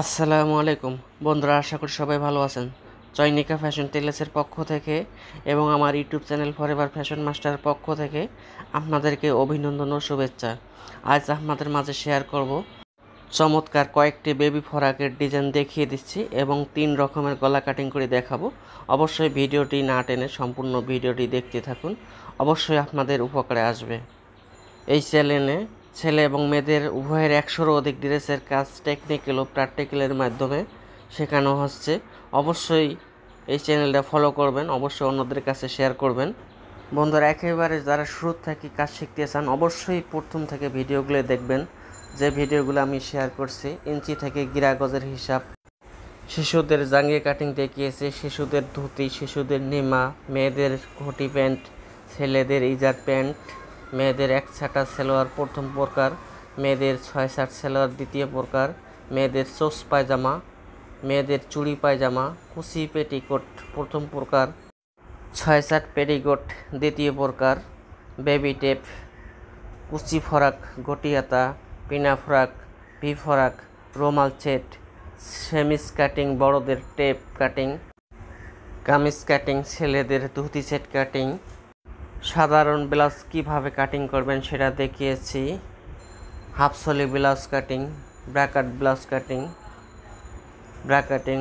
আসসালামু আলাইকুম বন্ধুরা, আশা করি সবাই ভালো আছেন। চয়নিকা ফ্যাশন টেলার্সের পক্ষ থেকে এবং আমার ইউটিউব চ্যানেল ফরএভার ফ্যাশন মাস্টারের পক্ষ থেকে আপনাদেরকে অভিনন্দন ও শুভেচ্ছা। আজ আপনাদের মাঝে শেয়ার করব চমৎকার কয়েকটি বেবি ফরাকের ডিজাইন দেখিয়ে দিচ্ছি এবং 3 রকমের গলা কাটিং করে দেখাবো। অবশ্যই ভিডিওটি না টেনে সম্পূর্ণ ভিডিওটি দেখতে থাকুন, অবশ্যই আপনাদের উপকারে আসবে। এই চ্যানেলে ছেলে এবং মেয়েদের উভয়ের 100-রও অধিক ড্রেসের কাজ টেকনিক্যাল ও প্র্যাকটিক্যালের মাধ্যমে শেখানো হচ্ছে। অবশ্যই এই চ্যানেলটা ফলো করবেন, অবশ্যই অন্যদের কাছে শেয়ার করবেন। বন্ধুরা, একেবারে যারা শুরু থেকে কাজ শিখতে চান অবশ্যই প্রথম থেকে ভিডিওগুলো দেখবেন। যে ভিডিওগুলো আমি শেয়ার করছি, ইঞ্চি থেকে গিরা গজের হিসাব, শিশুদের জাঙ্গিয়া কাটিং দেখিয়েছি, শিশুদের ধুতি, শিশুদের নিমা, মেয়েদের ঘটি প্যান্ট, ছেলেদের ইজার প্যান্ট, মেয়েদের 1 ছাটা সালোয়ার প্রথম প্রকার, মেয়েদের 6 ছাট সালোয়ার দ্বিতীয় প্রকার, মেয়েদের চোস পায়জামা, মেয়েদের চুড়ি পায়জামা, কুচি পেটিকোট প্রথম প্রকার, 6 ছাট পেটিকোট দ্বিতীয় প্রকার, বেবি টেপ, কুচি ফরাক, গটিয়াতা, পিনা ফরাক, ভি ফরাক, রোমাল সেট, সেমিস কাটিং বড়দের টেপ কাটিং, কামিজ কাটিং ছেলেদের ধুতি সেট কাটিং, সাধারণ ব্লাউজ কিভাবে কাটিং করবেন সেটা দেখিয়েছি, half sleeve blouse cutting, bracket blouse cutting, ব্র্যাকেটিং,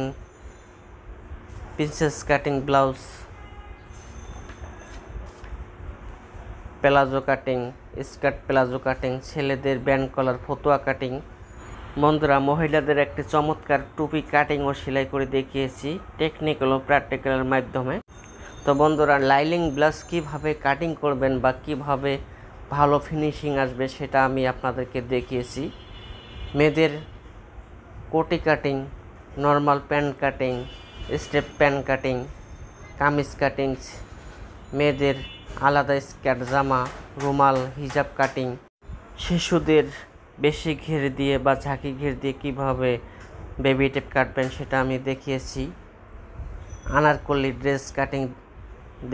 princess cutting blouse, palazzo cutting, skirt palazzo cutting, ছেলেদের ব্যান্ড কলার ফতুয়া কাটিং। বন্ধুরা, মহিলাদের একটি চমৎকার টুপি কাটিং ও সেলাই করে দেখিয়েছি টেকনিক্যাল ও প্র্যাকটিক্যালের মাধ্যমে। তো বন্ধুরা, লাইলিং ব্লাউজ কীভাবে কাটিং করবেন বা কিভাবে ভালো ফিনিশিং আসবে সেটা আমি আপনাদেরকে দেখিয়েছি। মেয়েদের কোটি cutting, normal pant cutting, step pant cutting, kameez cutting, মেয়েদের আলাদা স্কার্ট জামা, রুমাল, হিজাব কাটিং, শিশুদের বেশি ঘের দিয়ে বা ঝাঁকি ঘের দিয়ে কীভাবে বেবি টেপ কাটবেন সেটা আমি দেখিয়েছি। আনারকলি ড্রেস কাটিং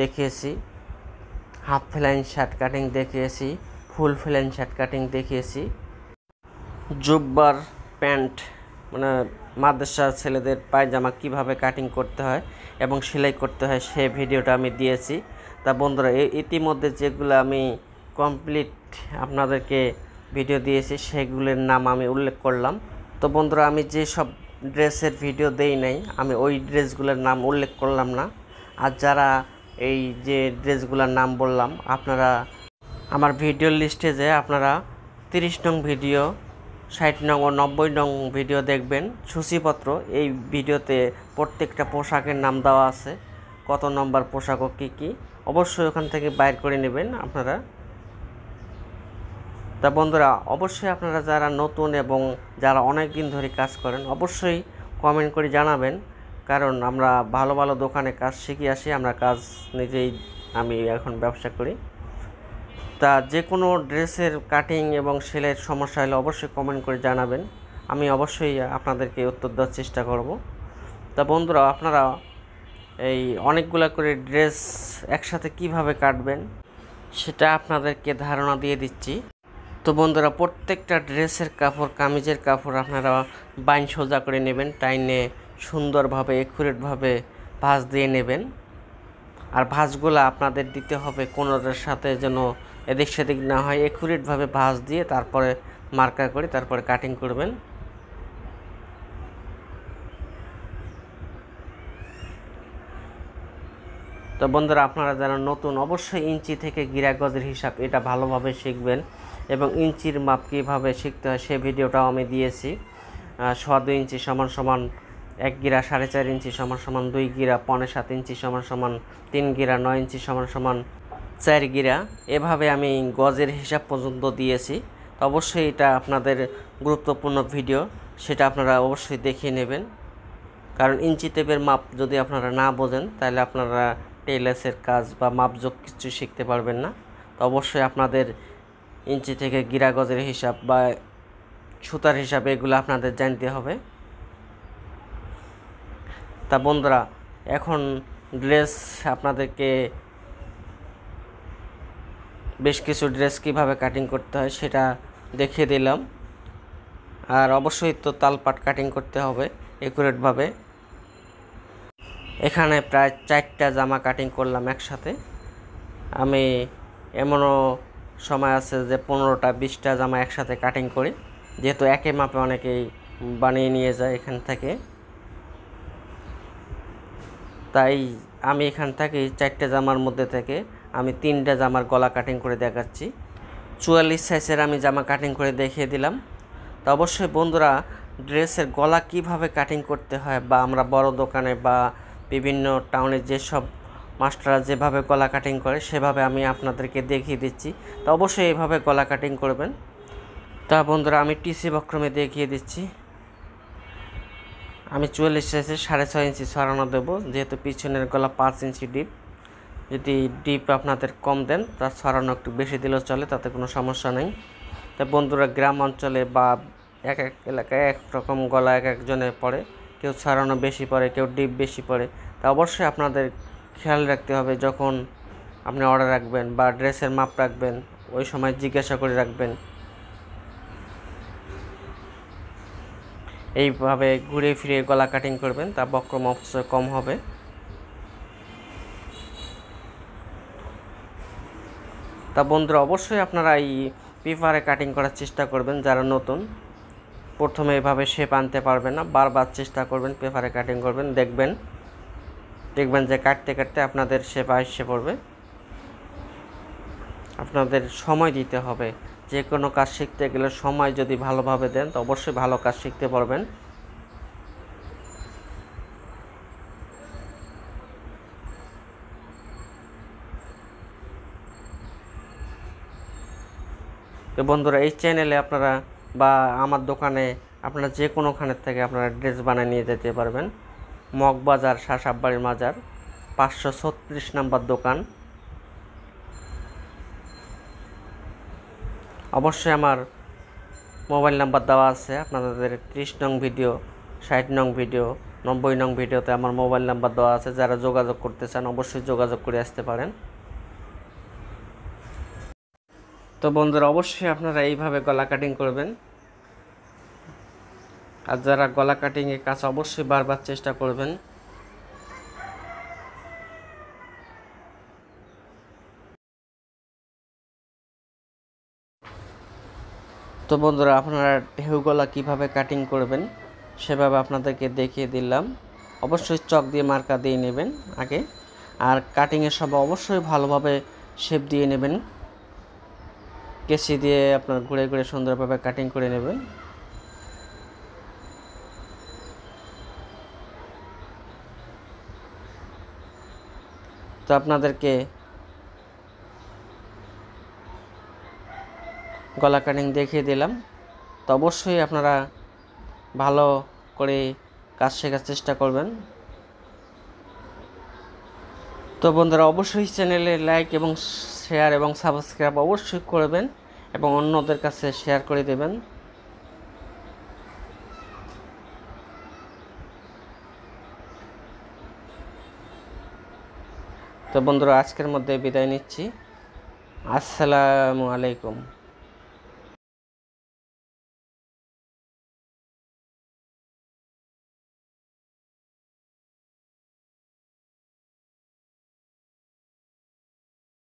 দেখিয়েছি, হাফ ফ্ল্যান শার্ট কাটিং দেখিয়েছি, ফুল ফ্ল্যান শার্ট কাটিং দেখিয়েছি, জুব্বার প্যান্ট মানে মাদ্রাসার ছেলেদের পায়জামা কিভাবে কাটিং করতে হয় এবং সেলাই করতে হয় সেই ভিডিওটা আমি দিয়েছি। তা বন্ধুরা, ইতিমধ্যে যেগুলো আমি কমপ্লিট আপনাদেরকে ভিডিও দিয়েছি সেগুলোর নাম আমি উল্লেখ করলাম। তো বন্ধুরা, আমি যে সব ড্রেসের ভিডিও দেই নাই আমি ওই ড্রেসগুলোর নাম উল্লেখ করলাম না। আর যারা এই যে ড্রেসগুলোর নাম বললাম, আপনারা আমার ভিডিও লিস্টে যে আপনারা 30 নং ভিডিও, 60 নং ও 90 নং ভিডিও দেখবেন সূচিপত্র। এই ভিডিওতে প্রত্যেকটা পোশাকের নাম দেওয়া আছে, কত নম্বর পোশাক ও কী কী, অবশ্যই ওখান থেকে বাইর করে নেবেন আপনারা। তা বন্ধুরা, অবশ্যই আপনারা যারা নতুন এবং যারা অনেক দিন ধরে কাজ করেন অবশ্যই কমেন্ট করে জানাবেন, কারণ আমরা ভালো ভালো দোকানে কাজ শিখে আসি, আমরা কাজ নিজেই আমি এখন ব্যবসা করি। তা যে কোনো ড্রেসের কাটিং এবং সেলাইয়ের সমস্যা হলে অবশ্যই কমেন্ট করে জানাবেন, আমি অবশ্যই আপনাদেরকে উত্তর দেওয়ার চেষ্টা করব। তা বন্ধুরা, আপনারা এই অনেকগুলো করে ড্রেস একসাথে কিভাবে কাটবেন সেটা আপনাদেরকে ধারণা দিয়ে দিচ্ছি। তো বন্ধুরা, প্রত্যেকটা ড্রেসের কাপড়, কামিজের কাপড় আপনারা বাইন সোজা করে নেবেন, টাইনে সুন্দরভাবে একুরেটভাবে ভাঁজ দিয়ে নেবেন। আর ভাঁজগুলো আপনাদের দিতে হবে কোনোটার সাথে যেন এদিক সেদিক না হয়, একুরেটভাবে ভাঁজ দিয়ে তারপরে মার্কার করে তারপরে কাটিং করবেন। তো বন্ধুরা, আপনারা যারা নতুন অবশ্যই ইঞ্চি থেকে গিরা গজের হিসাব এটা ভালোভাবে শিখবেন এবং ইঞ্চির মাপ কীভাবে শিখতে হয় সে ভিডিওটাও আমি দিয়েছি। 2.25 ইঞ্চি সমান সমান 1 গিরা, 4.5 ইঞ্চি সমান সমান 2 গিরা, 5.7 ইঞ্চি সমান সমান 3 গিরা, 9 ইঞ্চি সমান সমান 4 গিরা, এভাবে আমি গজের হিসাব পর্যন্ত দিয়েছি। তো অবশ্যই এটা আপনাদের গুরুত্বপূর্ণ ভিডিও, সেটা আপনারা অবশ্যই দেখিয়ে নেবেন, কারণ ইঞ্চি টেপের মাপ যদি আপনারা না বোঝেন তাহলে আপনারা টেলার্সের কাজ বা মাপযোগ কিছু শিখতে পারবেন না। তো অবশ্যই আপনাদের ইঞ্চি থেকে গিরা গজের হিসাব বা সুতার হিসাব এগুলো আপনাদের জানতে হবে। তা বন্ধুরা, এখন ড্রেস আপনাদেরকে বেশ কিছু ড্রেস কিভাবে কাটিং করতে হয় সেটা দেখিয়ে দিলাম। আর অবশ্যই তো তালপাট কাটিং করতে হবে একুরেটভাবে। এখানে প্রায় 4টা জামা কাটিং করলাম একসাথে। আমি এমনও সময় আছে যে 15টা 20টা জামা একসাথে কাটিং করি, যেহেতু একই মাপে অনেকেই বানিয়ে নিয়ে যায় এখান থেকে। তাই আমি এখান থেকে 4টে জামার মধ্যে থেকে আমি 3টা জামার গলা কাটিং করে দেখাচ্ছি। 44 সাইজের আমি জামা কাটিং করে দেখিয়ে দিলাম। তো অবশ্যই বন্ধুরা, ড্রেসের গলা কিভাবে কাটিং করতে হয় বা আমরা বড় দোকানে বা বিভিন্ন টাউনে যেসব মাস্টাররা যেভাবে গলা কাটিং করে সেভাবে আমি আপনাদেরকে দেখিয়ে দিচ্ছি। তো অবশ্যই এইভাবে গলা কাটিং করবেন। তা বন্ধুরা, আমি টিসি বক্রমে দেখিয়ে দিচ্ছি। আমি 44 সাইজের 6.5 ইঞ্চি ছড়ানো দেবো, যেহেতু পিছনের গলা 5 ইঞ্চি ডিপ। যদি ডিপ আপনাদের কম দেন তার ছড়ানো একটু বেশি দিলেও চলে, তাতে কোনো সমস্যা নেই। তা বন্ধুরা, গ্রাম অঞ্চলে বা এক এক এলাকায় এক রকম গলা এক একজনে পড়ে, কেউ ছড়ানো বেশি পড়ে, কেউ ডিপ বেশি পড়ে। তা অবশ্যই আপনাদের খেয়াল রাখতে হবে, যখন আপনি অর্ডার রাখবেন বা ড্রেসের মাপ রাখবেন ওই সময় জিজ্ঞাসা করে রাখবেন। এইভাবে ঘুরে ফিরে গলা কাটিং করবেন, তা বক্রম অবশ্যই কম হবে। তা বন্ধুরা, অবশ্যই আপনারা এই পেপারে কাটিং করার চেষ্টা করবেন। যারা নতুন, প্রথমে এভাবে শেপ আনতে পারবেন না, বারবার চেষ্টা করবেন, পেপারে কাটিং করবেন, দেখবেন যে কাটতে কাটতে আপনাদের শেপ এসে পড়বে। আপনাদের সময় দিতে হবে, যে কোনো কাজ শিখতে গেলে সময় যদি ভালোভাবে দেন তো অবশ্যই ভালো কাজ শিখতে পারবেন। তো বন্ধুরা, এই চ্যানেলে আপনারা বা আমার দোকানে আপনারা যে কোনোখানের থেকে আপনারা ড্রেস বানিয়ে নিয়ে যেতে পারবেন। মগবাজার, শাসাববাড়ির মাজার, 536 নম্বর দোকান। অবশ্যই আমার মোবাইল নাম্বার দেওয়া আছে, আপনাদের 30 নং ভিডিও, 60 নং ভিডিও, 90 নং ভিডিওতে আমার মোবাইল নাম্বার দেওয়া আছে। যারা যোগাযোগ করতে চান অবশ্যই যোগাযোগ করে আসতে পারেন। তো বন্ধুরা, অবশ্যই আপনারা এইভাবে গলা কাটিং করবেন। আর যারা গলা কাটিংয়ের কাজ অবশ্যই বারবার চেষ্টা করবেন। তো বন্ধুরা, আপনারা ঢেউ গলা কীভাবে কাটিং করবেন সেভাবে আপনাদেরকে দেখিয়ে দিলাম। অবশ্যই চক দিয়ে মার্কা দিয়ে নেবেন আগে, আর কাটিংয়ের সময় অবশ্যই ভালোভাবে শেপ দিয়ে নেবেন। কেসি দিয়ে আপনার ঘুরে ঘুরে সুন্দরভাবে কাটিং করে নেবেন। তো আপনাদেরকে গলা কাটিং দেখিয়ে দিলাম। তো অবশ্যই আপনারা ভালো করে কাজ শেখার চেষ্টা করবেন। তো বন্ধুরা, অবশ্যই চ্যানেলে লাইক এবং শেয়ার এবং সাবস্ক্রাইব অবশ্যই করবেন এবং অন্যদের কাছে শেয়ার করে দেবেন। তো বন্ধুরা, আজকের মধ্যে বিদায় নিচ্ছি। আসসালামু আলাইকুম।